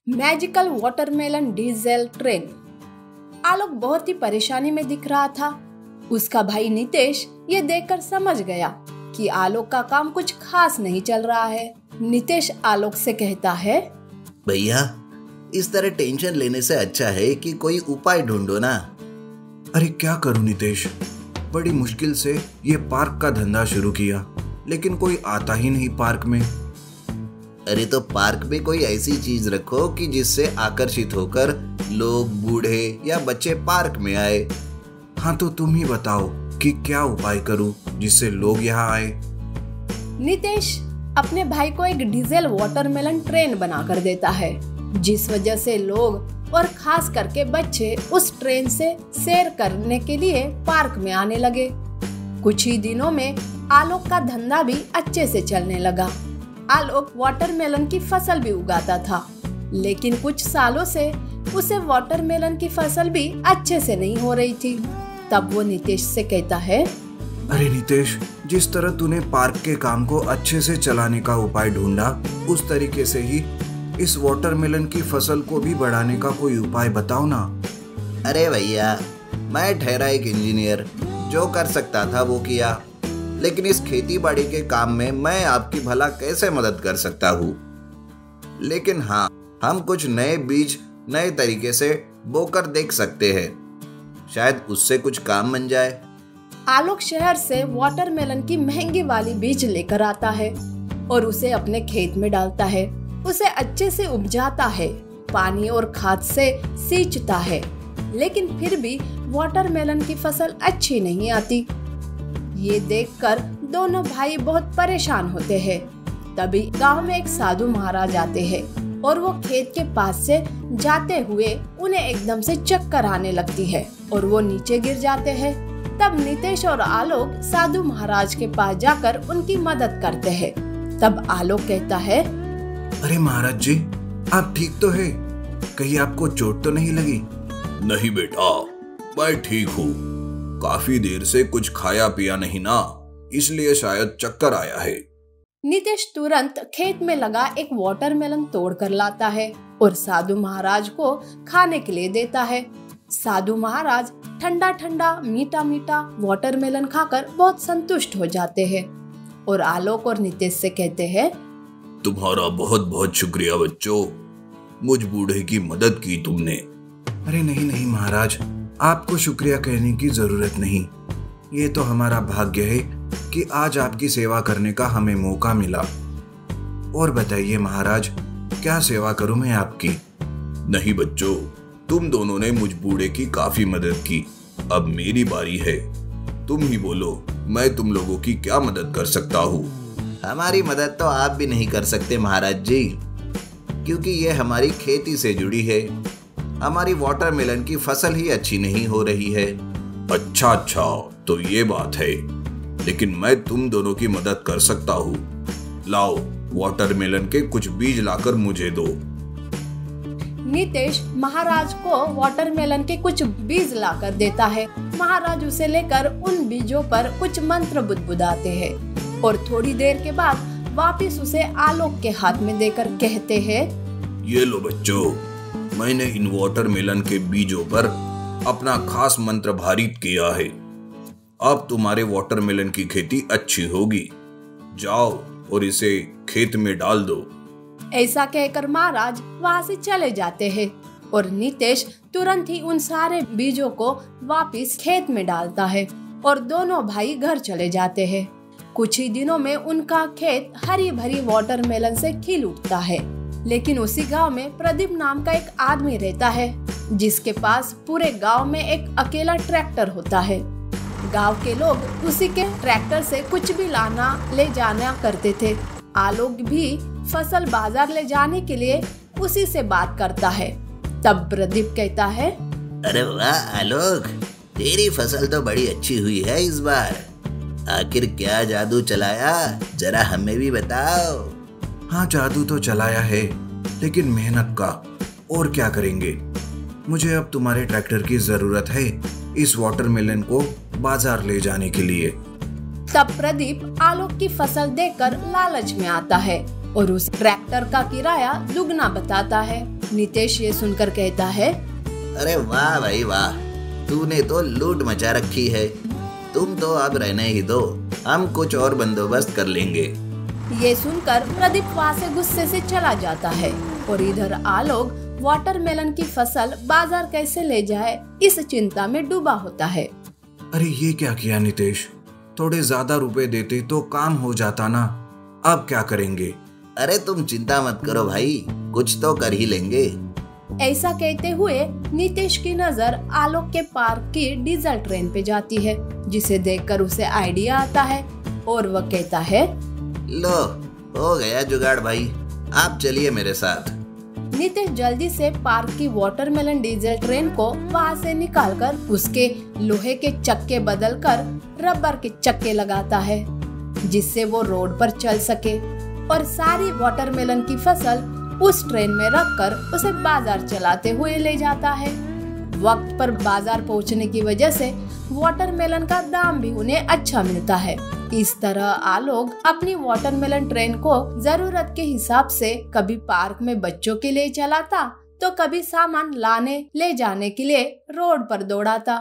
Magical watermelon diesel train. Alok बहुत ही परेशानी में दिख रहा था। उसका भाई नितेश ये देखकर समझ गया कि आलोक का काम कुछ खास नहीं चल रहा है। नितेश आलोक से कहता है, भैया इस तरह टेंशन लेने से अच्छा है कि कोई उपाय ढूंढो ना। अरे क्या करूं नितेश, बड़ी मुश्किल से ये पार्क का धंधा शुरू किया, लेकिन कोई आता ही नहीं पार्क में। अरे तो पार्क में कोई ऐसी चीज रखो कि जिससे आकर्षित होकर लोग, बूढ़े या बच्चे पार्क में आए। हाँ तो तुम ही बताओ कि क्या उपाय करूं जिससे लोग यहाँ आए। नितेश अपने भाई को एक डीजल वाटरमेलन ट्रेन बनाकर देता है, जिस वजह से लोग और खास करके बच्चे उस ट्रेन से सैर करने के लिए पार्क में आने लगे। कुछ ही दिनों में आलोक का धंधा भी अच्छे से चलने लगा। आलोक वाटरमेलन की फसल भी उगाता था, लेकिन कुछ सालों से उसे वाटरमेलन की फसल भी अच्छे से नहीं हो रही थी। तब वो नितेश से कहता है, अरे नितेश, जिस तरह तूने पार्क के काम को अच्छे से चलाने का उपाय ढूंढा, उस तरीके से ही इस वाटरमेलन की फसल को भी बढ़ाने का कोई उपाय बताओ ना। अरे भैया, मैं ठहरा एक इंजीनियर, जो कर सकता था वो किया, लेकिन इस खेती बाड़ी के काम में मैं आपकी भला कैसे मदद कर सकता हूँ। लेकिन हाँ, हम कुछ नए बीज नए तरीके से बोकर देख सकते हैं, शायद उससे कुछ काम बन जाए। आलोक शहर से वाटरमेलन की महंगी वाली बीज लेकर आता है और उसे अपने खेत में डालता है। उसे अच्छे से उपजाता है, पानी और खाद से सींचता है, लेकिन फिर भी वाटरमेलन की फसल अच्छी नहीं आती। ये देखकर दोनों भाई बहुत परेशान होते हैं। तभी गांव में एक साधु महाराज आते हैं और वो खेत के पास से जाते हुए उन्हें एकदम से चक्कर आने लगती है और वो नीचे गिर जाते हैं। तब नितेश और आलोक साधु महाराज के पास जाकर उनकी मदद करते हैं। तब आलोक कहता है, अरे महाराज जी, आप ठीक तो है? कहीं आपको चोट तो नहीं लगी? नहीं बेटा, मैं ठीक हूँ। काफी देर से कुछ खाया पिया नहीं ना, इसलिए शायद चक्कर आया है। नितेश तुरंत खेत में लगा एक वाटरमेलन तोड़ कर लाता है और साधु महाराज को खाने के लिए देता है। साधु महाराज ठंडा ठंडा मीठा मीठा वाटरमेलन खाकर बहुत संतुष्ट हो जाते हैं और आलोक और नितेश से कहते हैं, तुम्हारा बहुत बहुत शुक्रिया बच्चों, मुझ बूढ़े की मदद की तुमने। अरे नहीं नहीं महाराज, आपको शुक्रिया कहने की जरूरत नहीं। ये तो हमारा भाग्य है कि आज आपकी सेवा करने का हमें मौका मिला। और बताइए महाराज, क्या सेवा करूं मैं आपकी? नहीं बच्चों, तुम दोनों ने मुझ बूढ़े की काफी मदद की, अब मेरी बारी है। तुम ही बोलो, मैं तुम लोगों की क्या मदद कर सकता हूँ? हमारी मदद तो आप भी नहीं कर सकते महाराज जी, क्योंकि ये हमारी खेती से जुड़ी है। हमारी वाटरमेलन की फसल ही अच्छी नहीं हो रही है। अच्छा, तो ये बात है, लेकिन मैं तुम दोनों की मदद कर सकता हूँ। लाओ, वाटरमेलन के कुछ बीज लाकर मुझे दो। नितेश महाराज को वाटरमेलन के कुछ बीज लाकर देता है। महाराज उसे लेकर उन बीजों पर कुछ मंत्र बुदबुदाते हैं और थोड़ी देर के बाद वापस उसे आलोक के हाथ में देकर कहते हैं, ये लो बच्चों, मैंने इन वाटरमेलन के बीजों पर अपना खास मंत्र भारित किया है। अब तुम्हारे वाटरमेलन की खेती अच्छी होगी। जाओ और इसे खेत में डाल दो। ऐसा कहकर महाराज वहाँ से चले जाते हैं और नितेश तुरंत ही उन सारे बीजों को वापस खेत में डालता है और दोनों भाई घर चले जाते हैं। कुछ ही दिनों में उनका खेत हरी भरी वाटरमेलन से खिल उठता है। लेकिन उसी गांव में प्रदीप नाम का एक आदमी रहता है, जिसके पास पूरे गांव में एक अकेला ट्रैक्टर होता है। गांव के लोग उसी के ट्रैक्टर से कुछ भी लाना ले जाना करते थे। आलोक भी फसल बाजार ले जाने के लिए उसी से बात करता है। तब प्रदीप कहता है, अरे वाह आलोक, तेरी फसल तो बड़ी अच्छी हुई है इस बार। आखिर क्या जादू चलाया, जरा हमें भी बताओ। हाँ, जादू तो चलाया है, लेकिन मेहनत का। और क्या करेंगे? मुझे अब तुम्हारे ट्रैक्टर की जरूरत है इस वाटरमेलन को बाजार ले जाने के लिए। तब प्रदीप आलोक की फसल देखकर लालच में आता है और उस ट्रैक्टर का किराया दुगना बताता है। नितेश ये सुनकर कहता है, अरे वाह भाई वाह, तूने तो लूट मचा रखी है। तुम तो अब रहने ही दो, हम कुछ और बंदोबस्त कर लेंगे। ये सुनकर प्रदीप वहाँ से गुस्से से चला जाता है और इधर आलोक वाटरमेलन की फसल बाजार कैसे ले जाए इस चिंता में डूबा होता है। अरे ये क्या किया नितेश, थोड़े ज्यादा रुपए देते तो काम हो जाता ना, अब क्या करेंगे? अरे तुम चिंता मत करो भाई, कुछ तो कर ही लेंगे। ऐसा कहते हुए नितेश की नजर आलोक के पार्क की डीजल ट्रेन पे जाती है, जिसे देखकर उसे आइडिया आता है और वह कहता है, लो हो गया जुगाड़ भाई, आप चलिए मेरे साथ। नितेश जल्दी से पार्क की वाटरमेलन डीजल ट्रेन को वहाँ से निकालकर उसके लोहे के चक्के बदलकर रबर के चक्के लगाता है, जिससे वो रोड पर चल सके और सारी वाटरमेलन की फसल उस ट्रेन में रखकर उसे बाजार चलाते हुए ले जाता है। वक्त पर बाजार पहुंचने की वजह से वाटरमेलन का दाम भी उन्हें अच्छा मिलता है। इस तरह आलोक अपनी वाटरमेलन ट्रेन को जरूरत के हिसाब से कभी पार्क में बच्चों के लिए चलाता तो कभी सामान लाने ले जाने के लिए रोड पर दौड़ाता।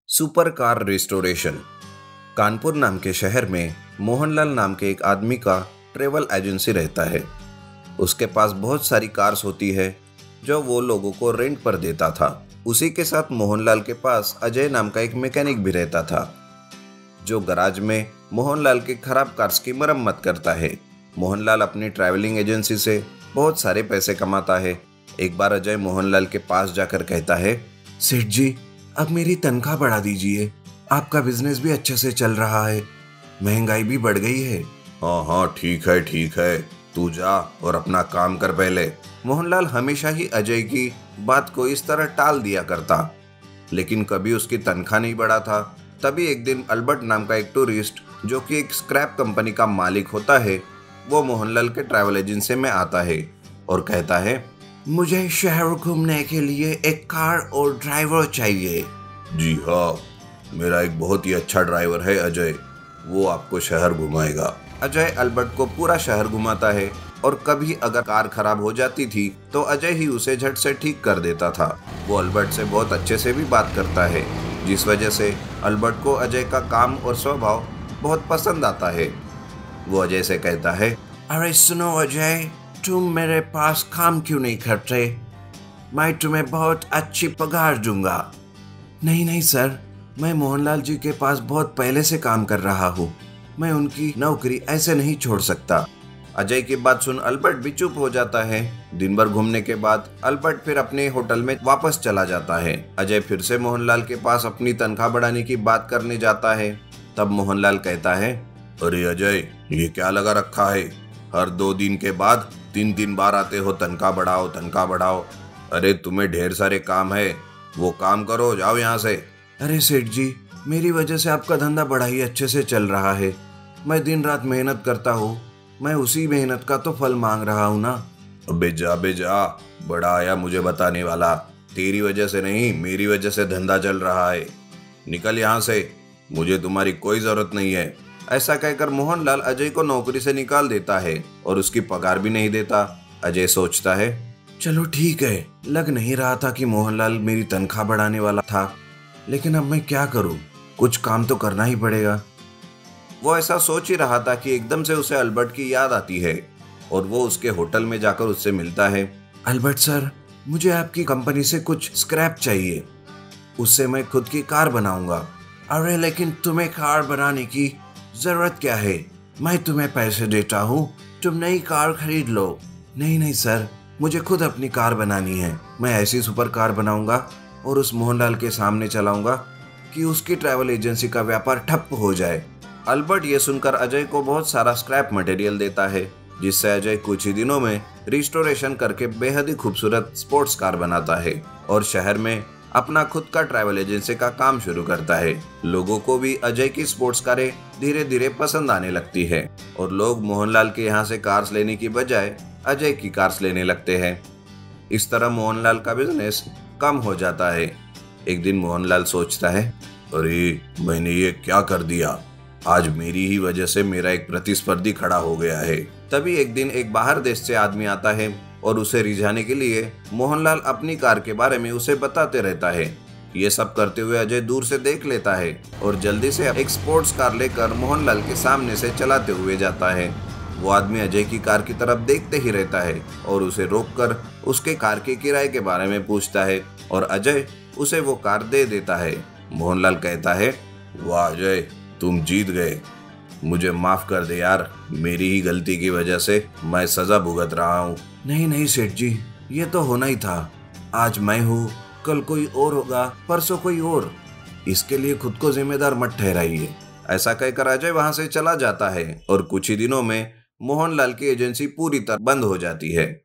Super car restoration. कानपुर नाम के शहर में मोहनलाल नाम के एक आदमी का ट्रेवल एजेंसी रहता है। उसके पास बहुत सारी कार्स होती है जो वो लोगों को रेंट पर देता था। उसी के साथ मोहनलाल के पास अजय नाम का एक मैकेनिक भी रहता था, जो गराज में मोहनलाल के खराब कार्स की मरम्मत करता है। मोहनलाल अपनी ट्रैवलिंग एजेंसी से बहुत सारे पैसे कमाता है। एक बार अजय मोहनलाल के पास जाकर कहता है, सेठ जी अब मेरी तनख्वाह बढ़ा दीजिए, आपका बिजनेस भी अच्छे से चल रहा है, महंगाई भी बढ़ गई है। हाँ ठीक है, तू जा और अपना काम कर पहले। मोहनलाल हमेशा ही अजय की बात को इस तरह टाल दिया करता, लेकिन कभी उसकी तनख्वाह नहीं बढ़ा था। तभी एक दिन अल्बर्ट नाम का एक टूरिस्ट, जो कि एक स्क्रैप कंपनी का मालिक होता है, वो मोहनलाल के ट्रैवल एजेंसी में आता है और कहता है, मुझे शहर घूमने के लिए एक कार और ड्राइवर चाहिए। जी हाँ, मेरा एक बहुत ही अच्छा ड्राइवर है अजय, वो आपको शहर घुमाएगा। अजय अल्बर्ट को पूरा शहर घुमाता है और कभी अगर कार खराब हो जाती थी तो अजय ही उसे झट से ठीक कर देता था। वो अल्बर्ट से बहुत अच्छे से भी बात करता है, जिस वजह से अल्बर्ट को अजय का काम और स्वभाव बहुत पसंद आता है। वो अजय से कहता है, अरे सुनो अजय, तुम मेरे पास काम क्यों नहीं करते? मैं तुम्हें बहुत अच्छी पगार दूंगा। नहीं सर, मैं मोहनलाल जी के पास बहुत पहले से काम कर रहा हूँ, मैं उनकी नौकरी ऐसे नहीं छोड़ सकता। अजय की बात सुन अल्बर्ट भी चुप हो जाता है। दिन भर घूमने के बाद अल्बर्ट फिर अपने होटल में वापस चला जाता है। अजय फिर से मोहनलाल के पास अपनी तनख्वाह बढ़ाने की बात करने जाता है। तब मोहनलाल कहता है, अरे अजय, ये क्या लगा रखा है? हर 2 दिन के बाद 3 बार आते हो, तनख्वाह बढ़ाओ। अरे तुम्हें ढेर सारे काम है, वो काम करो, जाओ यहाँ से। अरे सेठ जी, मेरी वजह से आपका धंधा बड़ा ही अच्छे से चल रहा है। मैं दिन रात मेहनत करता हूँ, मैं उसी मेहनत का तो फल मांग रहा हूँ ना। अबे जा, बड़ा आया मुझे बताने वाला। तेरी वजह से नहीं, मेरी वजह से धंधा चल रहा है। निकल यहाँ से, मुझे तुम्हारी कोई जरूरत नहीं है। ऐसा कहकर मोहनलाल अजय को नौकरी से निकाल देता है और उसकी पगार भी नहीं देता। अजय सोचता है, चलो ठीक है, लग नहीं रहा था कि मोहनलाल मेरी तनख्वाह बढ़ाने वाला था, लेकिन अब मैं क्या करूं, कुछ काम तो करना ही पड़ेगा। वो ऐसा सोच ही रहा था कि एकदम से उसे अल्बर्ट की याद आती है और वो उसके होटल में जाकर उससे मिलता है। अल्बर्ट सर, मुझे आपकी कंपनी से कुछ स्क्रैप चाहिए, उससे मैं खुद की कार बनाऊंगा। अरे लेकिन तुम्हें कार बनाने की जरूरत क्या है? मैं तुम्हें पैसे देता हूँ, तुम नई कार खरीद लो। नहीं सर, मुझे खुद अपनी कार बनानी है। मैं ऐसी सुपर कार बनाऊंगा और उस मोहनलाल के सामने चलाऊंगा कि उसकी ट्रैवल एजेंसी का व्यापार ठप हो जाए। अल्बर्ट ये सुनकर अजय को बहुत सारा स्क्रैप मटेरियल देता है, जिससे अजय कुछ ही दिनों में रिस्टोरेशन करके बेहद ही खूबसूरत स्पोर्ट्स कार बनाता है और शहर में अपना खुद का ट्रैवल एजेंसी का काम शुरू करता है। लोगों को भी अजय की स्पोर्ट्स कारें धीरे धीरे पसंद आने लगती है और लोग मोहनलाल के यहाँ से कार्स लेने की बजाय अजय की कार्स लेने लगते हैं। इस तरह मोहनलाल का बिजनेस कम हो जाता है। एक दिन मोहनलाल सोचता है, अरे मैंने ये क्या कर दिया, आज मेरी ही वजह से मेरा एक प्रतिस्पर्धी खड़ा हो गया है। तभी एक दिन एक बाहर देश से आदमी आता है और उसे रिझाने के लिए मोहनलाल अपनी कार के बारे में उसे बताते रहता है। ये सब करते हुए अजय दूर से देख लेता है और जल्दी से एक स्पोर्ट्स कार लेकर मोहनलाल के सामने से चलाते हुए जाता है। वो आदमी अजय की कार की तरफ देखते ही रहता है और उसे रोककर उसके कार के किराए के बारे में पूछता है और अजय उसे वो कार दे देता है। मोहनलाल कहता है, वाह अजय, तुम जीत गए। मुझे माफ कर दे यार, मेरी ही गलती की वजह से मैं सजा भुगत रहा हूँ। नहीं नहीं सेठ जी, ये तो होना ही था। आज मैं हूँ, कल कोई और होगा, परसों कोई और। इसके लिए खुद को जिम्मेदार मत ठहराइए। ऐसा कहकर अजय वहां से चला जाता है और कुछ ही दिनों में मोहनलाल की एजेंसी पूरी तरह बंद हो जाती है।